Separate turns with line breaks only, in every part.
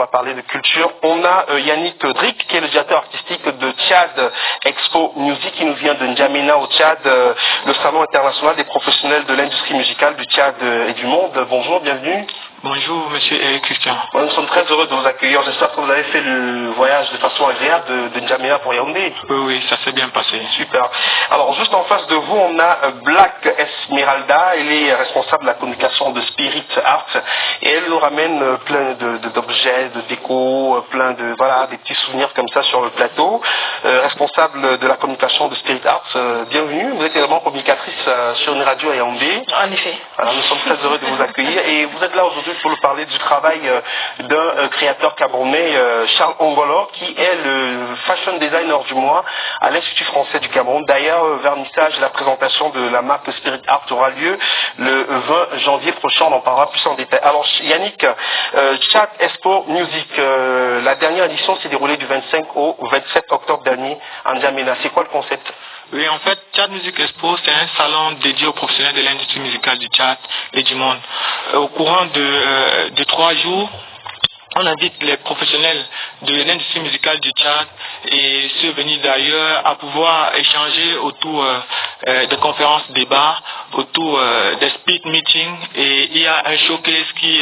va parler de culture. On a Yannick Drick, qui est le directeur artistique de Tchad Expo Music, qui nous vient de N'Djamena au Tchad, le salon international des professionnels de l'industrie musicale du Tchad et du monde. Bonjour, bienvenue.
Bonjour, monsieur Eric Christian.
Nous sommes très heureux de vous accueillir. J'espère que vous avez fait le voyage de façon agréable de N'Djamena pour Yaoundé.
Oui, ça s'est bien passé.
Super. Alors, juste en face de vous, on a Black Esmeralda. Elle est responsable de la communication de Spirit Art et elle nous ramène plein d'objets, de déco, plein de, voilà, des petits souvenirs comme ça sur le plateau. Responsable de la communication de Spirit Art, bienvenue. Vous êtes également communicatrice sur une radio à Yaoundé.
En effet.
Alors, nous sommes très heureux de vous accueillir et vous êtes là aujourd'hui pour nous parler du travail d'un créateur camerounais, Charles Ongolo, qui est le fashion designer du mois à l'Institut français du Cameroun. D'ailleurs, vernissage et la présentation de la marque Spirit Art aura lieu le 20 janvier prochain. On en parlera plus en détail. Alors, Yannick, Tchad Expo Music, la dernière édition s'est déroulée du 25 au 27 octobre dernier à N'Djamena. C'est quoi le concept?
Oui, en fait, Tchad Music Expo, c'est un salon dédié aux professionnels de l'industrie musicale du Tchad et du monde. Au courant de 3 jours, on invite les professionnels de l'industrie musicale du Tchad et ceux venus d'ailleurs à pouvoir échanger autour des conférences débats, autour des speed meetings, et il y a un showcase qui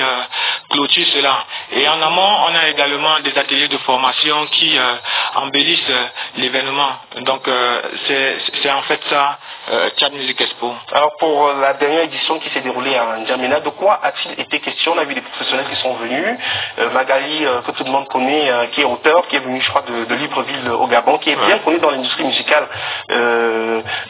clôture cela. Et en amont, on a également des ateliers de formation qui embellissent l'événement. Donc c'est en fait ça, Tchad Music Expo.
Alors pour la dernière édition qui s'est déroulée à N'Djamena, de quoi a-t-il été question? On a vu des professionnels qui sont venus, Magali, que tout le monde connaît, qui est auteur, qui est venu, je crois, de Libreville au Gabon, qui est bien connu dans l'industrie musicale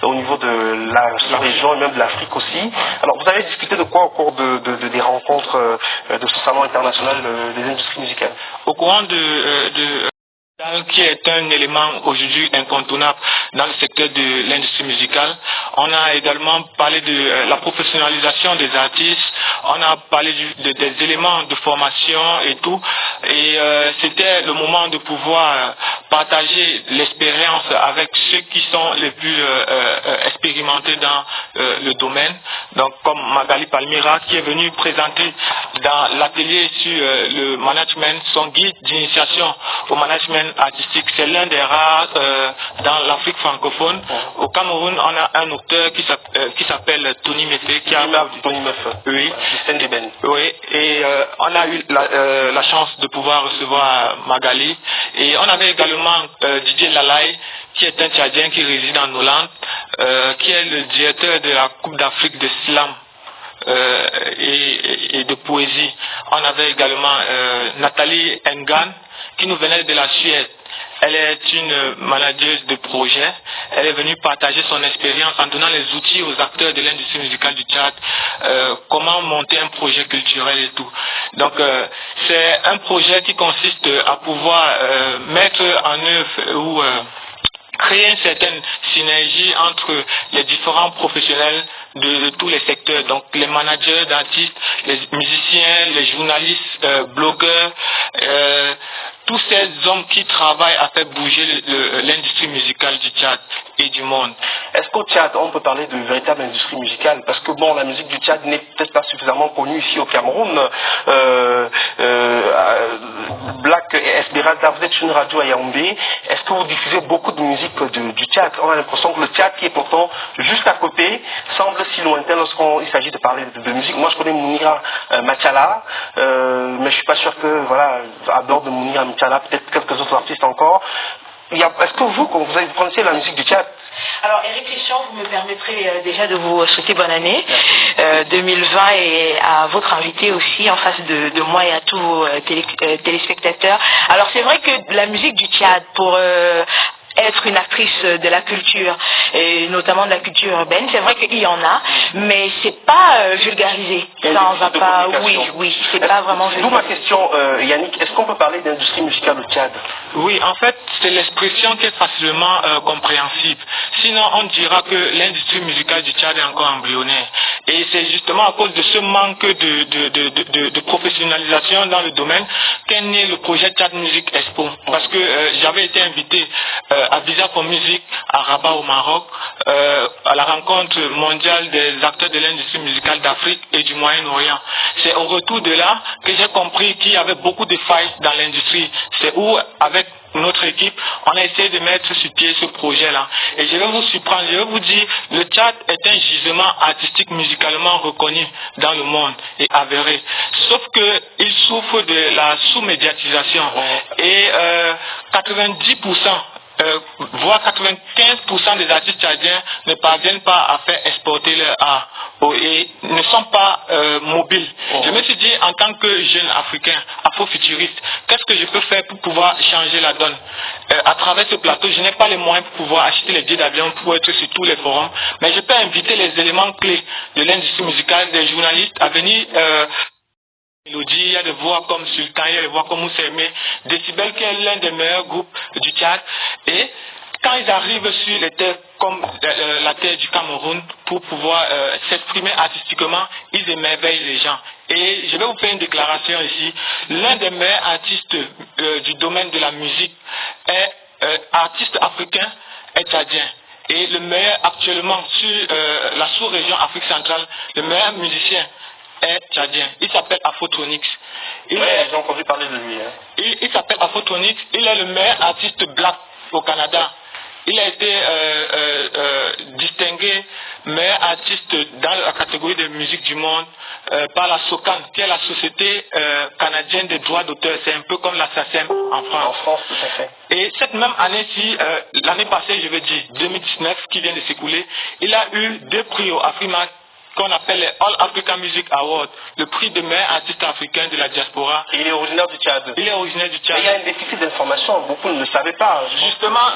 au niveau de la région et même de l'Afrique aussi. Alors vous avez discuté de quoi au cours des rencontres de ce salon international des industries musicales?
Au courant qui est un élément aujourd'hui incontournable dans le secteur de l'industrie musicale. On a également parlé de la professionnalisation des artistes, on a parlé des éléments de formation et tout, et c'était le moment de pouvoir partager l'expérience avec ceux qui sont les plus expérimentés dans le domaine, donc comme Magali Palmira qui est venue présenter dans l'atelier sur le management, son guide d'initiation au management artistique. C'est l'un des rares dans l'Afrique francophone. Au Cameroun, on a un auteur qui s'appelle Tony Mefe, qui a
Tony Mefe.
Oui.
Ben.
Oui. Et on a eu la chance de pouvoir recevoir Magali. Et on avait également Didier Lalaye, qui est un Tchadien qui réside en Hollande, qui est le directeur de la Coupe d'Afrique de slam et de poésie. On avait également Nathalie Engan, qui nous venait de la Suède. Elle est une manageuse de projet. Elle est venue partager son expérience en donnant les outils aux acteurs de l'industrie musicale du Tchad, comment monter un projet culturel et tout. Donc c'est un projet qui consiste à pouvoir mettre en œuvre ou créer une certaine synergie entre les différents professionnels de tous les secteurs, donc les managers d'artistes, les musiciens, les journalistes, blogueurs, tous ces hommes qui travaillent à faire bouger l'industrie musicale du Tchad et du monde.
Est-ce qu'au Tchad, on peut parler de véritable industrie musicale? Parce que bon, la musique du Tchad n'est peut-être pas suffisamment connue ici au Cameroun. Black Esmeralda, vous êtes une radio à Yaoundé. Est-ce que vous diffusez beaucoup de musique du Tchad? On a l'impression que le Tchad, qui est pourtant juste à côté, semble si lointain lorsqu'il s'agit de parler de musique. Moi, je connais Mounira Machala, mais je suis pas sûr que, voilà, à bord de Mounira Machala, peut-être quelques autres artistes encore. Est-ce que vous connaissez la musique du Tchad?
Alors, Eric Christian, vous me permettrez déjà de vous souhaiter bonne année 2020 et à votre invité aussi en face de moi et à tous vos téléspectateurs. Alors, c'est vrai que la musique du Tchad, pour être une actrice de la culture, et notamment de la culture urbaine, c'est vrai qu'il y en a, mais c'est pas vulgarisé. Ça en va pas. Oui, c'est pas vraiment vulgarisé.
D'où ma question, Yannick, est-ce qu'on peut parler d'industrie musicale au Tchad?
Oui, en fait, c'est l'expression qui est facilement compréhensible. Sinon, on dira que l'industrie musicale du Tchad est encore embryonnaire. Et c'est justement à cause de ce manque de professionnalisation dans le domaine qu'est né le projet Tchad Music Expo. Parce que j'avais été invité à Visa for Music à Rabat au Maroc, à la rencontre mondiale des acteurs de l'industrie musicale d'Afrique et du Moyen-Orient. C'est au retour de là que j'ai compris qu'il y avait beaucoup de failles dans l'industrie. C'est où, avec notre équipe, on a essayé de mettre sur pied ce projet-là. Et je vais vous surprendre, je vais vous dire, le Tchad est un gisement artistique musicalement reconnu dans le monde et avéré. Sauf qu'il souffre de la sous-médiatisation. Et 90%, voire 95% des artistes tchadiens ne parviennent pas à faire exporter leur art et ne sont pas mobiles. Je me suis dit, en tant que jeune africain, afrofuturiste, qu'est-ce que je peux faire pour pouvoir changer la donne? À travers ce plateau, je n'ai pas les moyens pour pouvoir acheter les billets d'avion pour être sur tous les forums, mais je peux inviter les éléments clés de l'industrie musicale, des journalistes à venir Mélodie, il y a des voix comme Sultan, il y a des voix comme Moussémé, Décibel qui est l'un des meilleurs groupes du Tchad. Et quand ils arrivent sur les terres comme la terre du Cameroun pour pouvoir s'exprimer artistiquement, ils émerveillent les gens. Et je vais vous faire une déclaration ici. L'un des meilleurs artistes du domaine de la musique est artiste africain, est tchadien. Et le meilleur actuellement sur la sous-région Afrique centrale, le meilleur musicien est tchadien. Il s'appelle Afrotronics.
J'ai entendu parler de lui. Hein.
Il s'appelle Afrotronics. Il est le meilleur artiste black au Canada. Il a été distingué meilleur artiste dans la catégorie de musique du monde par la SOCAN, qui est la Société canadienne des droits d'auteur. C'est un peu comme la SACEM en France.
En France, tout à fait.
Et cette même année-ci, l'année passée, je veux dire, 2019, qui vient de s'écouler, il a eu 2 prix au Afrima qu'on appelle les All African Music Awards, le prix de meilleur artiste africain de la diaspora.
Et il est originaire du Tchad.
Il est originaire du Tchad.
Mais il y a un déficit d'information, beaucoup ne le savaient pas.
Justement,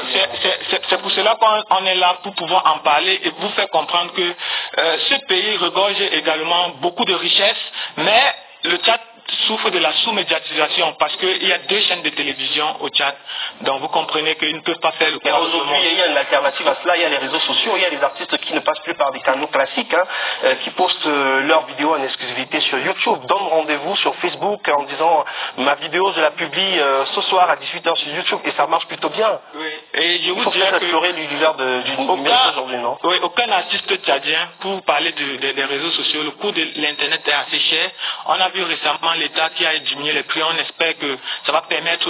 c'est pour cela qu'on est là, pour pouvoir en parler et vous faire comprendre que ce pays regorge également beaucoup de richesses, mais le Tchad souffre de la sous-médiatisation parce qu'il y a 2 chaînes de télévision au Tchad. Donc vous comprenez qu'ils ne peuvent pas faire le
tour. Aujourd'hui, il y a une alternative à cela, il y a les réseaux sociaux, il y a des artistes qui ne passent plus par des canaux classiques, qui postent leurs vidéos en exclusivité sur YouTube. Donnent rendez-vous sur Facebook en disant ma vidéo, je la publie ce soir à 18h sur YouTube et ça marche plutôt bien.
Oui. Et je vous
dis que explorer l'univers du numérique aujourd'hui, non?
Oui, aucun artiste tchadien, pour parler des réseaux sociaux, le coût de l'internet est assez cher. On a vu récemment l'État qui a diminué les prix. On espère que ça va permettre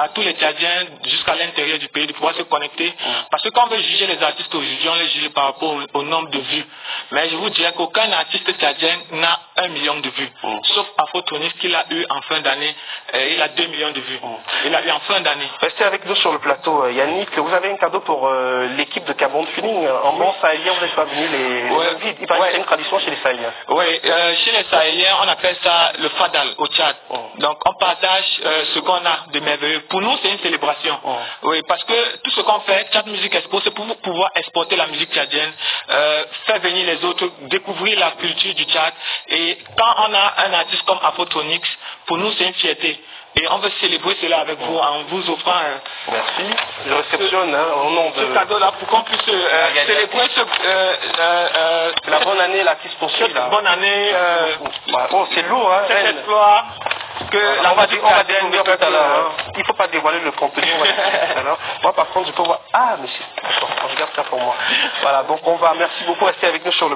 à tous les Tchadiens jusqu'à l'intérieur du pays de pouvoir se connecter. Parce que quand on veut juger les artistes aujourd'hui, on les juge par rapport au nombre de vues. Mais je vous dirais qu'aucun artiste tchadien n'a 1 million de vues. Sauf Afrotronics qu'il a eu en fin d'année. Il a 2 millions de vues. Il a eu en fin d'année.
Restez avec nous sur le plateau, Yannick. Vous avez un cadeau pour l'équipe de Cameroun Feeling. En bon sahélien, vous n'êtes pas venu les invites. Il paraît que c'est une tradition chez les Sahéliens.
Oui, chez les Sahéliens, on appelle ça le Fadal au Tchad. Donc on partage ce qu'on a de merveilleux. Pour nous, c'est une célébration. Oui, parce que tout ce qu'on fait, Tchad Music Expo, c'est pour pouvoir exporter la musique tchadienne, faire venir les autres, découvrir la culture du Tchad. Et quand on a un artiste comme Afrotronics, pour nous, c'est une fierté. Et on veut célébrer cela avec vous en vous offrant.
Merci. Je réceptionne au nom de
ce cadeau-là pour qu'on puisse célébrer
la bonne année là qui se poursuit.
Bonne année.
C'est lourd, hein.
Cet exploit que
on va découvrir tout à l'heure. Il ne faut pas dévoiler le contenu. On va découvrir tout à l'heure. Moi, par contre, je peux voir. Ah, mais d'accord. Je garde ça pour moi. Voilà. Donc, merci beaucoup. Restez avec nous sur le